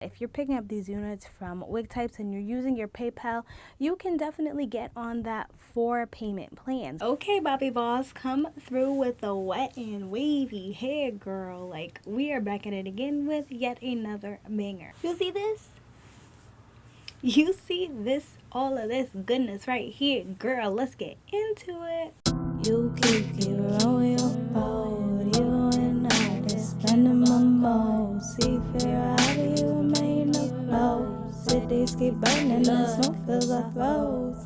If you're picking up these units from Wigtypes and you're using your PayPal, you can definitely get on that 4 payment plans. Okay, Bobbi Boss, come through with the wet and wavy hair, girl. Like, we are back at it again with yet another banger. You see this? You see this? All of this goodness right here, girl. Let's get into it. You keep on your boat, you and I just spending my mode. See, figure how do you remain afloat? Cities keep burning, the smoke fills our throats.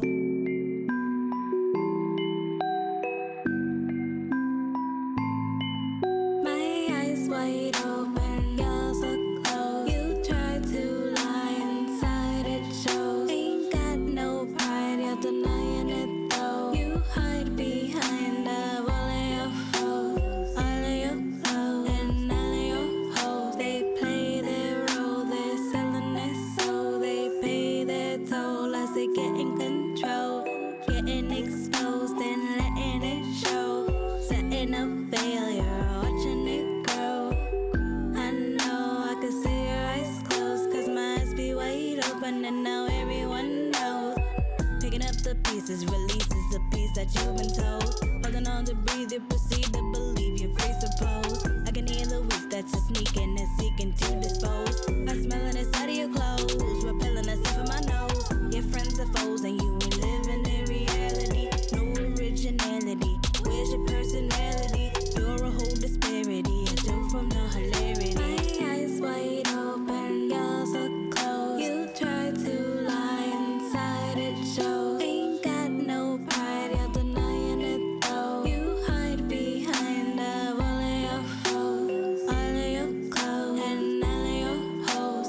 My eyes wide open, you're so close. You try to lie inside, it shows. Ain't got no pride, you're denying it though. You hide behind all of your foes, all of your clothes, and all of your hoes. They play their role, they're selling their soul. They pay their toll as they get in control, getting exposed and letting it show. Setting up failure, watching it grow. I know I can see your eyes closed, cause my eyes be wide open and now everyone knows. Picking up the pieces, releases the piece that you've been told. Holding on to breathe, you proceed to believe you're presupposed. I can hear the weak that you're sneaking and seeking to dispose. I smelling inside of your clothes, repelling the scent from my nose. Your friends are foes and you ain't living in reality. No originality, where's your personality? You're a whole disparity, a joke from the hilarity. My eyes wide open, you're so close. You try to lie inside, it shows. Ain't got no pride, you're denying it though. You hide behind all of your foes, all of your clothes, and all of your hoes.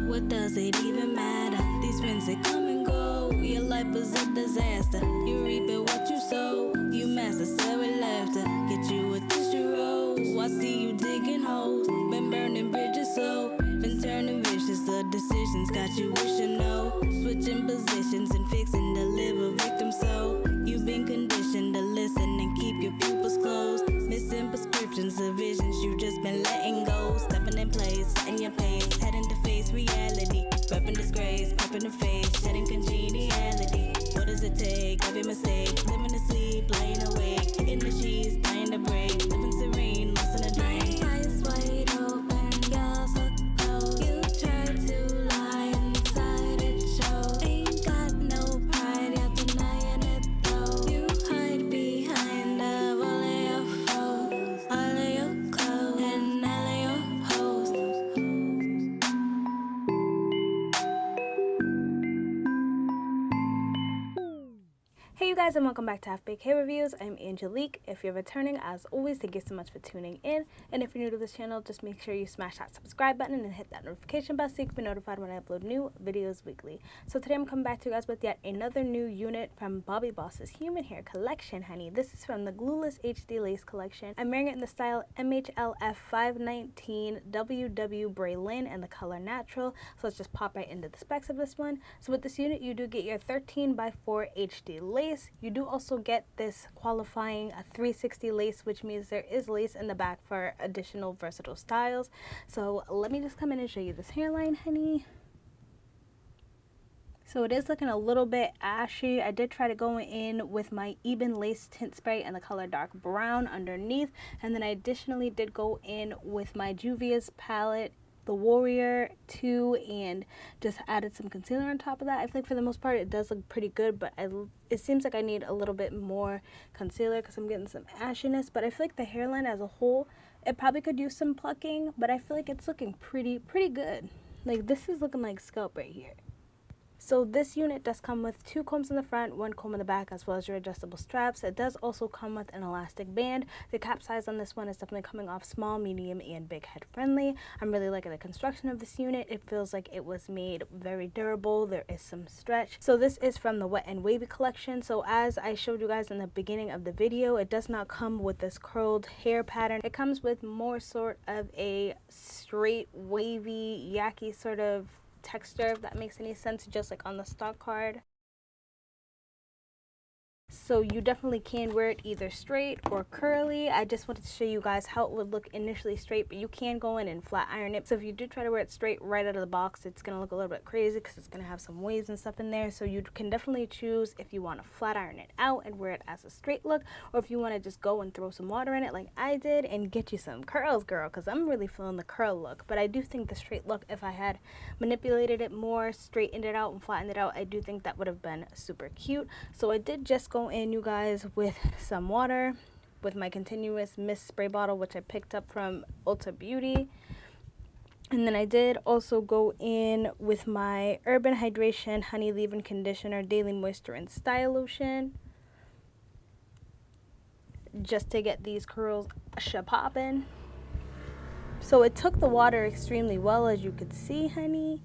What does it even matter? These friends, they come and go. Your life is a disaster. You reaping what you sow. You master with laughter. Get you a tissue roll. I see you digging holes. Been burning bridges, so been turning vicious. The decisions got you wishing no. Switching positions and fixing to live a victim so. You've been conditioned to listen and keep your pupils closed. Missing prescriptions of visions you just been letting go. Stepping in place, setting your pace, heading to face reality. Repping disgrace, prepping the face, shedding congeniality. What does it take? Every mistake, living to sleep, lying awake, hitting the sheets, dying to break, living serene, lost in a dream. My eyes wide open, you're so close. You try to lie inside, it shows. Ain't got no pride, you're denying it though. You hide behind all of your foes, all of your clothes, and all of your hoes. Hey you guys, and welcome back to Half Baked Hair Reviews. I'm Angelique. If you're returning, as always, thank you so much for tuning in. And if you're new to this channel, just make sure you smash that subscribe button and hit that notification bell so you can be notified when I upload new videos weekly. So today I'm coming back to you guys with yet another new unit from Bobbi Boss's Human Hair Collection, honey. This is from the Glueless HD Lace Collection. I'm wearing it in the style MHLF519 BRAELYNN and the color Natural. So let's just pop right into the specs of this one. So with this unit, you do get your 13x4 HD lace. You do also get this qualifying a 360 lace, which means there is lace in the back for additional versatile styles. So let me just come in and show you this hairline, honey. So it is looking a little bit ashy. I did try to go in with my Ebin Lace Tint Spray in the color Dark Brown underneath. And then I additionally did go in with my Juvia's palette, the Warrior 2, and just added some concealer on top of that. I feel like for the most part it does look pretty good, but it seems like I need a little bit more concealer because I'm getting some ashiness. But I feel like the hairline as a whole, it probably could use some plucking, but I feel like it's looking pretty good. Like, this is looking like scalp right here. So this unit does come with 2 combs in the front, 1 comb in the back, as well as your adjustable straps. It does also come with an elastic band. The cap size on this one is definitely coming off small, medium, and big head friendly. I'm really liking the construction of this unit. It feels like it was made very durable. There is some stretch. So this is from the Wet and Wavy collection. So as I showed you guys in the beginning of the video, it does not come with this curled hair pattern. It comes with more sort of a straight, wavy, yaki sort of texture, if that makes any sense, just like on the stock card. So you definitely can wear it either straight or curly. I just wanted to show you guys how it would look initially straight, but you can go in and flat iron it. So if you do try to wear it straight right out of the box, it's going to look a little bit crazy because it's going to have some waves and stuff in there. So you can definitely choose if you want to flat iron it out and wear it as a straight look, or if you want to just go and throw some water in it like I did and get you some curls, girl, because I'm really feeling the curl look. But I do think the straight look, if I had manipulated it more, straightened it out and flattened it out, I do think that would have been super cute. So I did just go in, you guys, with some water with my continuous mist spray bottle, which I picked up from Ulta Beauty. And then I did also go in with my Urban Hydration Honey Leave-In Conditioner Daily Moisture and Style Lotion, just to get these curls poppin'. So it took the water extremely well, as you could see, honey.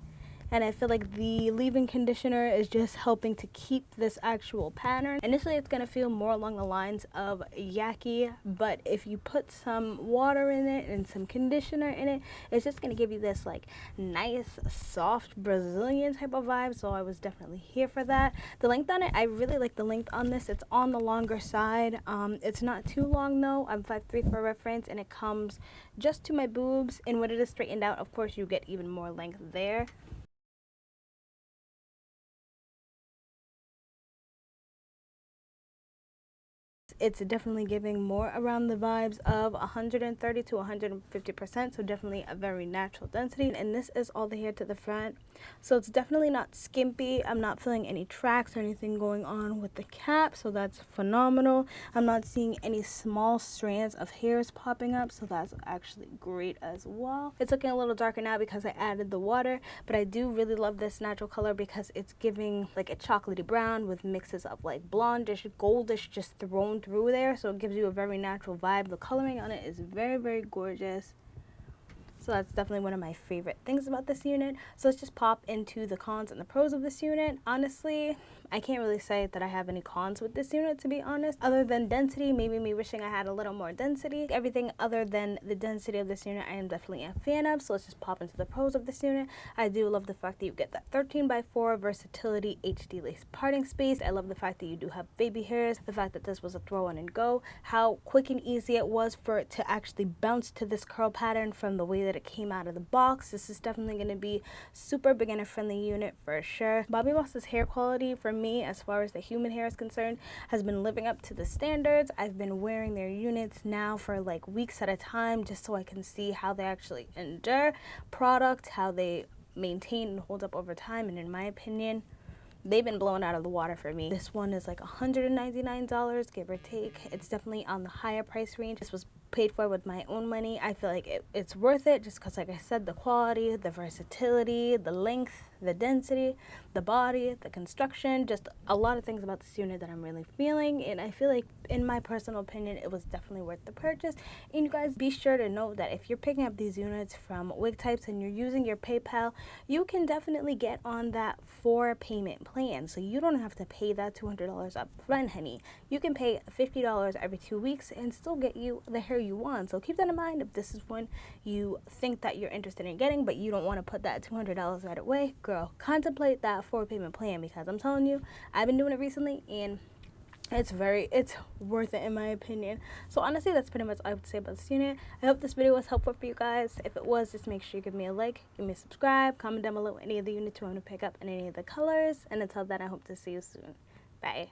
And I feel like the leave-in conditioner is just helping to keep this actual pattern. Initially, it's going to feel more along the lines of yucky, but if you put some water in it and some conditioner in it, it's just going to give you this like nice, soft Brazilian type of vibe. So I was definitely here for that. The length on it, I really like the length on this. It's on the longer side. It's not too long though. I'm 5'3" for reference, and it comes just to my boobs. And when it is straightened out, of course, you get even more length there. It's definitely giving more around the vibes of 130 to 150%, so definitely a very natural density. And this is all the hair to the front, so it's definitely not skimpy. I'm not feeling any tracks or anything going on with the cap, so that's phenomenal. I'm not seeing any small strands of hairs popping up, so that's actually great as well. It's looking a little darker now because I added the water, but I do really love this natural color because it's giving like a chocolatey brown with mixes of like blondish, goldish just thrown through there, so it gives you a very natural vibe. The coloring on it is very, very gorgeous. So that's definitely one of my favorite things about this unit. So let's just pop into the cons and the pros of this unit. Honestly, I can't really say that I have any cons with this unit, to be honest, other than density, maybe me wishing I had a little more density. Everything other than the density of this unit I am definitely a fan of. So let's just pop into the pros of this unit. I do love the fact that you get that 13x4 versatility HD lace parting space. I love the fact that you do have baby hairs, the fact that this was a throw in and go, how quick and easy it was for it to actually bounce to this curl pattern from the way that it came out of the box. This is definitely going to be super beginner friendly unit for sure. Bobbi Boss's hair quality for me, as far as the human hair is concerned, has been living up to the standards. I've been wearing their units now for like weeks at a time just so I can see how they actually endure product, how they maintain and hold up over time, and in my opinion, they've been blown out of the water for me. This one is like $199, give or take. It's definitely on the higher price range. This was paid for with my own money. I feel like it's worth it just because, like I said, the quality, the versatility, the length, the density, the body, the construction, just a lot of things about this unit that I'm really feeling. And I feel like, in my personal opinion, it was definitely worth the purchase. And you guys, be sure to know that if you're picking up these units from Wigtypes and you're using your PayPal, you can definitely get on that 4-payment plan. So you don't have to pay that $200 up front, honey. You can pay $50 every 2 weeks and still get you the hair you want. So keep that in mind if this is one you think that you're interested in getting, but you don't want to put that $200 right away. Girl, contemplate that 4-payment plan, because I'm telling you, I've been doing it recently and it's worth it in my opinion. So honestly, that's pretty much all I would say about this unit. I hope this video was helpful for you guys. If it was, just make sure you give me a like, give me a subscribe, comment down below any of the units you want to pick up and any of the colors. And until then, I hope to see you soon. Bye.